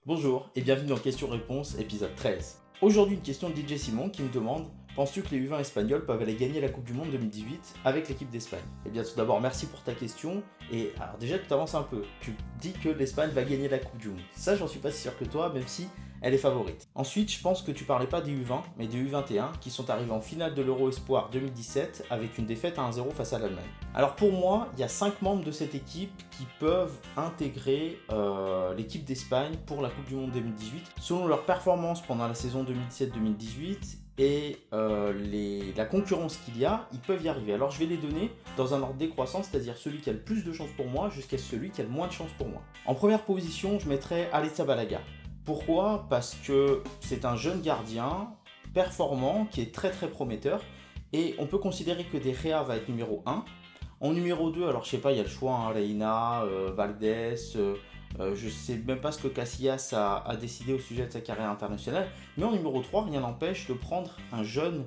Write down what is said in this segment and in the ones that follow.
Bonjour et bienvenue dans Question-Réponse, épisode 13. Aujourd'hui, une question de DJ Simon qui me demande: penses-tu que les U20 espagnols peuvent aller gagner la Coupe du Monde 2018 avec l'équipe d'Espagne? Eh bien, tout d'abord, merci pour ta question. Et alors, déjà, tu avances un peu. Tu dis que l'Espagne va gagner la Coupe du Monde. Ça, j'en suis pas si sûr que toi, même si elle est favorite. Ensuite, je pense que tu parlais pas des U20, mais des U21 qui sont arrivés en finale de l'Euro Espoir 2017 avec une défaite à 1-0 face à l'Allemagne. Alors pour moi, il y a 5 membres de cette équipe qui peuvent intégrer l'équipe d'Espagne pour la Coupe du Monde 2018 selon leur performance pendant la saison 2017-2018 et la concurrence qu'il y a, ils peuvent y arriver. Alors je vais les donner dans un ordre décroissant, c'est-à-dire celui qui a le plus de chances pour moi jusqu'à celui qui a le moins de chances pour moi. En première position, je mettrais Arrizabalaga. Pourquoi? Parce que c'est un jeune gardien performant qui est très prometteur et on peut considérer que De Gea va être numéro 1. En numéro 2, alors je sais pas, il y a le choix, hein, Reina, Valdés, je sais même pas ce que Casillas a décidé au sujet de sa carrière internationale, mais en numéro 3, rien n'empêche de prendre un jeune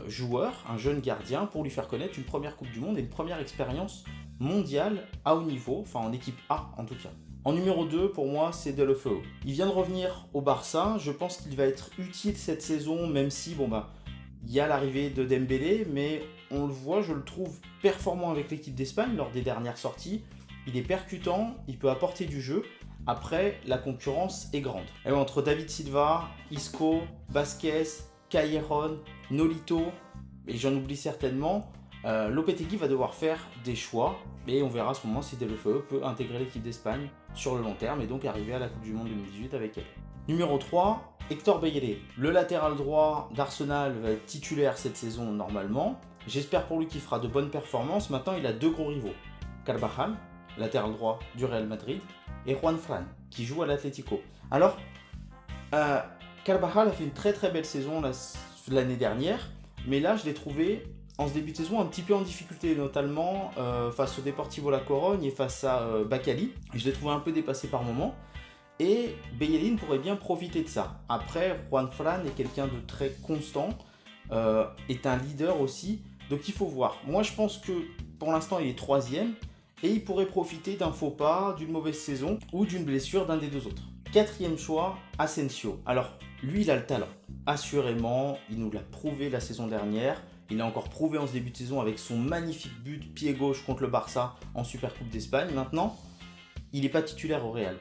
joueur, un jeune gardien pour lui faire connaître une première Coupe du Monde et une première expérience mondiale à haut niveau, enfin en équipe A en tout cas. En numéro 2, pour moi, c'est Deulofeu. Il vient de revenir au Barça, je pense qu'il va être utile cette saison, même si, il y a l'arrivée de Dembélé, mais on le voit, je le trouve performant avec l'équipe d'Espagne lors des dernières sorties. Il est percutant, il peut apporter du jeu. Après, la concurrence est grande. Et entre David Silva, Isco, Vasquez, Callejon, Nolito, et j'en oublie certainement, Lopetegui va devoir faire des choix et on verra à ce moment si Deulofeu peut intégrer l'équipe d'Espagne sur le long terme et donc arriver à la Coupe du Monde 2018 avec elle. Numéro 3, Hector Bellerin. Le latéral droit d'Arsenal va être titulaire cette saison normalement. J'espère pour lui qu'il fera de bonnes performances. Maintenant, il a deux gros rivaux. Carvajal, latéral droit du Real Madrid, et Juan Fran, qui joue à l'Atlético. Alors, Carvajal a fait une très belle saison l'année dernière, mais là, je l'ai trouvé en ce début de saison un petit peu en difficulté, notamment face au Deportivo La Corogne et face à Bacali. Je l'ai trouvé un peu dépassé par moments. Et Bellerin pourrait bien profiter de ça. Après, Juan Fran est quelqu'un de très constant, est un leader aussi, donc il faut voir. Moi je pense que pour l'instant il est 3e et il pourrait profiter d'un faux pas, d'une mauvaise saison ou d'une blessure d'un des deux autres. 4e choix, Asensio. Alors lui il a le talent, assurément, il nous l'a prouvé la saison dernière. Il l'a encore prouvé en ce début de saison avec son magnifique but pied gauche contre le Barça en Supercoupe d'Espagne. Maintenant, il n'est pas titulaire au Real.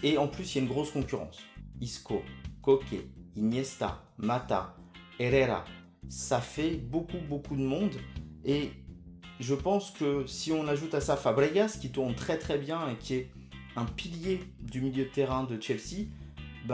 Et en plus, il y a une grosse concurrence. Isco, Koke, Iniesta, Mata, Herrera. Ça fait beaucoup de monde. Et je pense que si on ajoute à ça Fabregas, qui tourne très bien et qui est un pilier du milieu de terrain de Chelsea,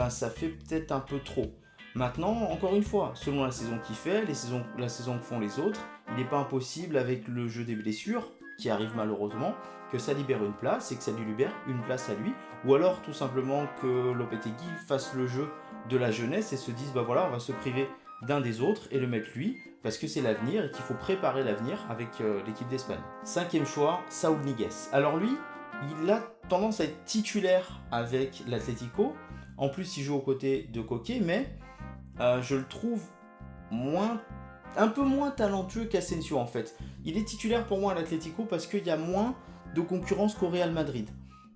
ça fait peut-être un peu trop. Maintenant, encore une fois, selon la saison qu'il fait, la saison que font les autres, il n'est pas impossible avec le jeu des blessures, qui arrive malheureusement, que ça libère une place et que ça lui libère une place à lui, ou alors tout simplement que Lopetegui fasse le jeu de la jeunesse et se dise on va se priver d'un des autres et le mettre lui, parce que c'est l'avenir et qu'il faut préparer l'avenir avec l'équipe d'Espagne. 5e choix, Saúl Ñíguez. Alors lui, il a tendance à être titulaire avec l'Atlético, en plus il joue aux côtés de Koke, mais je le trouve un peu moins talentueux qu'Asensio en fait. Il est titulaire pour moi à l'Atlético parce qu'il y a moins de concurrence qu'au Real Madrid.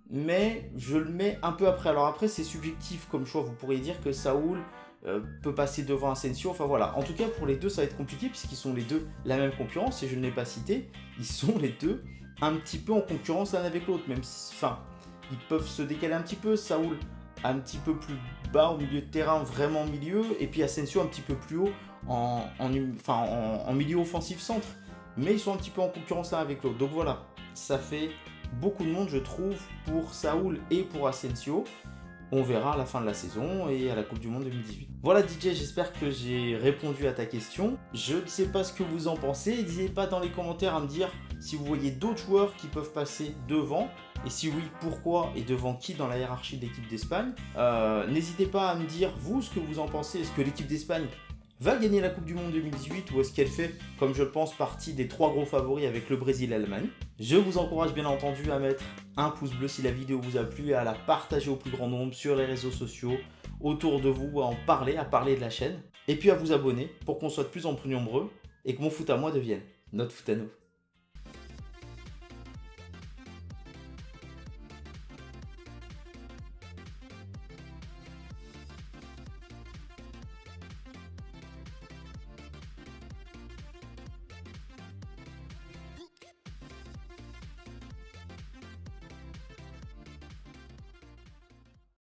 Mais je le mets un peu après. Alors après c'est subjectif comme choix, vous pourriez dire que Saúl peut passer devant Asensio, enfin voilà. En tout cas pour les deux ça va être compliqué puisqu'ils sont les deux la même concurrence et je ne l'ai pas cité. Ils sont les deux un petit peu en concurrence l'un avec l'autre, même si, ils peuvent se décaler un petit peu. Saúl un petit peu plus bas au milieu de terrain, vraiment au milieu, et puis Asensio un petit peu plus haut en milieu offensif centre, mais ils sont un petit peu en concurrence l'un avec l'autre. Donc voilà, ça fait beaucoup de monde je trouve pour Saúl et pour Asensio. On verra à la fin de la saison et à la Coupe du Monde 2018. Voilà DJ, j'espère que j'ai répondu à ta question. Je ne sais pas ce que vous en pensez, n'hésitez pas dans les commentaires à me dire si vous voyez d'autres joueurs qui peuvent passer devant, et si oui, pourquoi et devant qui dans la hiérarchie de l'équipe d'Espagne. N'hésitez pas à me dire vous ce que vous en pensez, est-ce que l'équipe d'Espagne va gagner la Coupe du Monde 2018 ou est-ce qu'elle fait, comme je le pense, partie des 3 gros favoris avec le Brésil et l'Allemagne. Je vous encourage bien entendu à mettre un pouce bleu si la vidéo vous a plu et à la partager au plus grand nombre sur les réseaux sociaux, autour de vous, à parler de la chaîne. Et puis à vous abonner pour qu'on soit de plus en plus nombreux et que mon foot à moi devienne notre foot à nous.